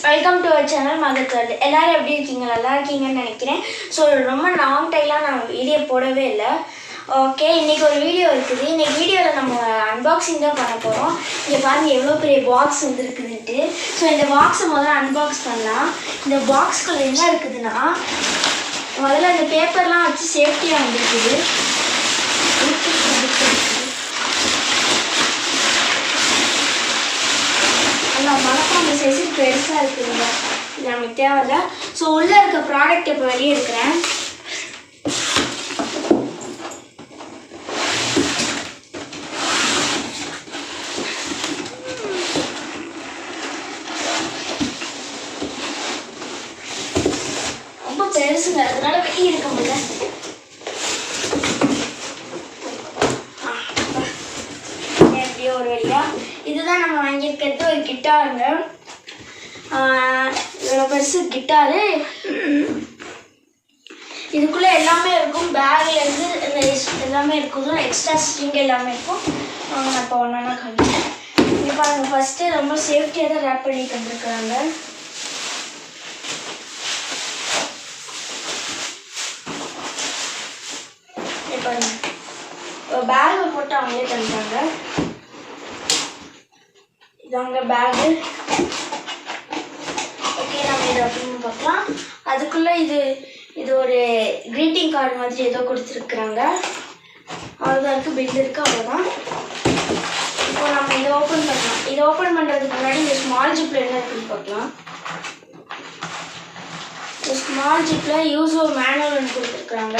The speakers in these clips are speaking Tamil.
Welcome to our channel Magathworld. எல்லாரும் எப்படி இருக்கீங்க? நல்லா இருக்கீங்கன்னு நினைக்கிறேன். ஸோ ரொம்ப லாங் டைம்லாம் நான் வீடியோ போடவே இல்லை. ஓகே, இன்றைக்கி ஒரு வீடியோ இருக்குது. இன்றைக்கி வீடியோவில் நம்ம அன்பாக்சிங் தான் பண்ண போகிறோம். இங்கே பாருங்கள் எவ்வளோ பெரிய பாக்ஸ் வந்துருக்குதுன்ட்டு. ஸோ இந்த பாக்ஸை முதல்ல அன்பாக்ஸ் பண்ணலாம். இந்த பாக்ஸ்குள்ளே என்ன இருக்குதுன்னா, முதல்ல இந்த பேப்பர்லாம் வச்சு சேஃப்டியாக வந்துருக்குது. மறக்காம இந்த சைஸுக்கு பெருசாக இருக்குதுங்க. இது நமக்கு தேவையில்லை. ஸோ உள்ளே இருக்க ப்ராடக்ட் இப்போ வெளியே எடுக்கிறேன். ரொம்ப பெருசுங்க, அதனால வெளியே இருக்க முடியல. எப்படியோ ஒரு வழியா இதுதான் நம்ம வாங்கியிருக்கிறது. ஒரு கிட்டாருங்க, இவ்வளோ பெருசு கிட்டாரு. இதுக்குள்ளே எல்லாமே இருக்கும். பேக்லேருந்து இந்த எல்லாமே இருக்கும். எக்ஸ்ட்ரா ஸ்ட்ரிங் எல்லாமே இருக்கும். நான் இப்போ ஒன்றா காமிக்கிறேன். இங்கே பாருங்கள், ஃபஸ்ட்டு ரொம்ப சேஃப்டியாக தான் ரேப் பண்ணி தந்துருக்குறாங்க. இப்போ பேகை போட்டு அவங்களே தந்துட்டாங்க. இதாங்க பேகு. ஓகே, நம்ம இதை அப்படின்னு பார்க்கலாம். அதுக்குள்ளே இது ஒரு க்ரீட்டிங் கார்டு மாதிரி ஏதோ கொடுத்துருக்குறாங்க. அவ்வளோதான் இருக்குது, பில் இருக்குது, அவ்வளோதான். இப்போ நம்ம இதை ஓப்பன் பண்ணலாம். இதை ஓப்பன் பண்ணுறதுக்கு முன்னாடி இந்த ஸ்மால் ஜிப்பில் என்ன இருக்குன்னு பார்க்கலாம். இந்த ஸ்மால் ஜிப்பில் யூஸர் மேனுவல் ஒன்று கொடுத்துருக்குறாங்க.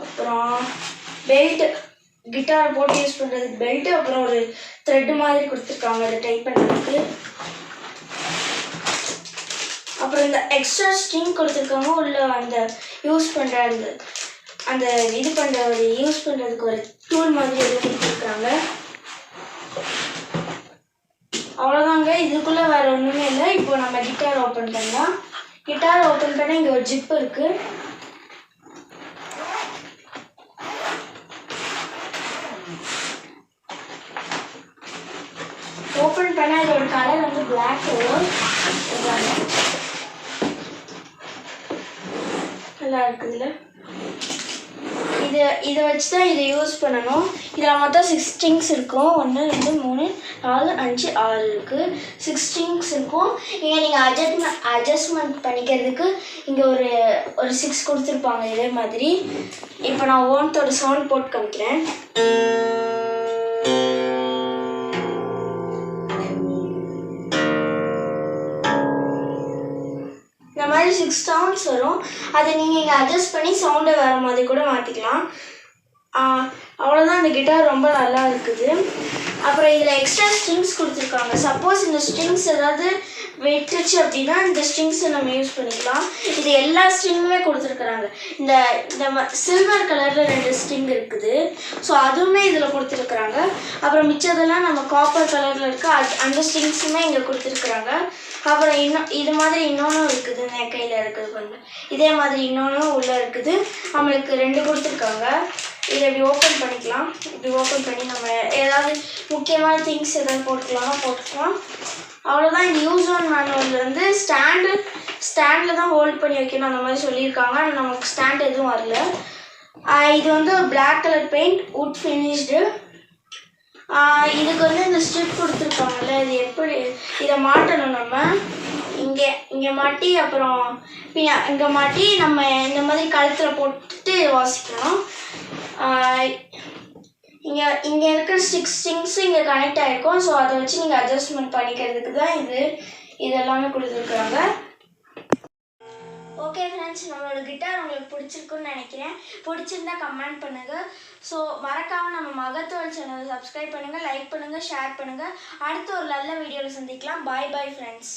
அப்புறம் பெல்ட், கிட்டார் போட்டு யூஸ் பண்ணுறதுக்கு பெல்ட்டு, அப்புறம் ஒரு த்ரெட்டு மாதிரி கொடுத்துருக்காங்க அதை டைப் பண்ணுறதுக்கு. அப்புறம் இந்த எக்ஸ்ட்ரா ஸ்ட்ரிங் கொடுத்துருக்காங்க. உள்ள அந்த யூஸ் பண்ணுற அந்த இது பண்ணுற ஒரு யூஸ் பண்ணுறதுக்கு ஒரு டூல் மாதிரி எதுவும் கொடுத்துருக்காங்க. அவ்வளோதாங்க, இதுக்குள்ளே வேறு ஒன்றுமே இல்லை. இப்போ நம்ம கிட்டார் ஓப்பன் பண்ணலாம். கிட்டார் ஓப்பன் பண்ண இங்கே ஒரு ஜிப் இருக்குது. ஓப்பன் பண்ண இதோட கலர் வந்து பிளாக் கலர். நல்லா இருக்குதுல்ல. இதை வச்சு தான் இதை யூஸ் பண்ணணும். இதில் மொத்தம் 6 ஸ்ட்ரிங்ஸ் இருக்கும். 1 2 3 4 5 6 இருக்குது. 6 ஸ்ட்ரிங்ஸ் இருக்கும். இங்கே நீங்கள் அட்ஜஸ்ட்மெண்ட் பண்ணிக்கிறதுக்கு இங்கே ஒரு 6 கொடுத்துருப்பாங்க இதே மாதிரி. இப்போ நான் ஓன்த்தோட சவுண்ட் போட்டு காமிக்கிறேன். இந்த மாதிரி 6 சவுண்ட்ஸ் வரும். அதை நீங்கள் இங்கே அட்ஜஸ்ட் பண்ணி சவுண்டை வேறு மாதிரி கூட மாற்றிக்கலாம். அவ்வளோதான், இந்த கிட்டார் ரொம்ப நல்லா இருக்குது. அப்புறம் இதில் எக்ஸ்ட்ரா ஸ்ட்ரிங்ஸ் கொடுத்துருக்காங்க. சப்போஸ் இந்த ஸ்ட்ரிங்ஸ் ஏதாவது வெட்டுச்சு அப்படின்னா இந்த ஸ்ட்ரிங்ஸை நம்ம யூஸ் பண்ணிக்கலாம். இது எல்லா ஸ்ட்ரிங்குமே கொடுத்துருக்குறாங்க. இந்த சில்வர் கலரில் 2 ஸ்ட்ரிங் இருக்குது. ஸோ அதுவுமே இதில் கொடுத்துருக்குறாங்க. அப்புறம் மிச்சதெல்லாம் நம்ம காப்பர் கலரில் இருக்க அந்த ஸ்ட்ரிங்ஸுமே இங்கே கொடுத்துருக்குறாங்க. அப்புறம் இது மாதிரி இன்னொன்றும் இருக்குது. என் கையில் இருக்குது பாருங்கள். இதே மாதிரி இன்னொன்றும் உள்ளே இருக்குது. நம்மளுக்கு 2 கொடுத்துருக்காங்க. இதை இப்படி ஓப்பன் பண்ணிக்கலாம். இப்படி ஓப்பன் பண்ணி நம்ம ஏதாவது முக்கியமான திங்ஸ் எதாவது போட்டுக்கலாம். அவ்வளோதான். இந்த யூசர் மேனுவலில் வந்து ஸ்டாண்டில் தான் ஹோல்ட் பண்ணி வைக்கணும் அந்த மாதிரி சொல்லியிருக்காங்க. ஆனால் நமக்கு ஸ்டாண்ட் எதுவும் வரல. இது வந்து ஒரு black colour paint, wood finished. இதுக்கு வந்து இந்த ஸ்ட்ரிப் கொடுத்துருக்காங்கல்ல, இது எப்படி இதை மாட்டணும். நம்ம இங்கே மாட்டி, அப்புறம் இங்கே மாட்டி நம்ம இந்த மாதிரி கழுத்தில் போட்டுட்டு வாசிக்கணும். இங்கே இருக்கிற 6 ஸ்ட்ரிங்ஸும் இங்கே கனெக்ட் ஆகிருக்கும். ஸோ அதை வச்சு நீங்கள் அட்ஜஸ்ட்மெண்ட் பண்ணிக்கிறதுக்கு தான் இதெல்லாமே கொடுத்துருக்குறாங்க. ஓகே ஃப்ரெண்ட்ஸ், நம்மளோட கிட்டார் உங்களுக்கு பிடிச்சிருக்குன்னு நினைக்கிறேன். பிடிச்சிருந்தா கமெண்ட் பண்ணுங்கள். ஸோ மறக்காமல் நம்ம Magathworld சேனலை சப்ஸ்கிரைப் பண்ணுங்கள், லைக் பண்ணுங்கள், ஷேர் பண்ணுங்கள். அடுத்து ஒரு நல்ல வீடியோவில் சந்திக்கலாம். பாய் பாய் ஃப்ரெண்ட்ஸ்.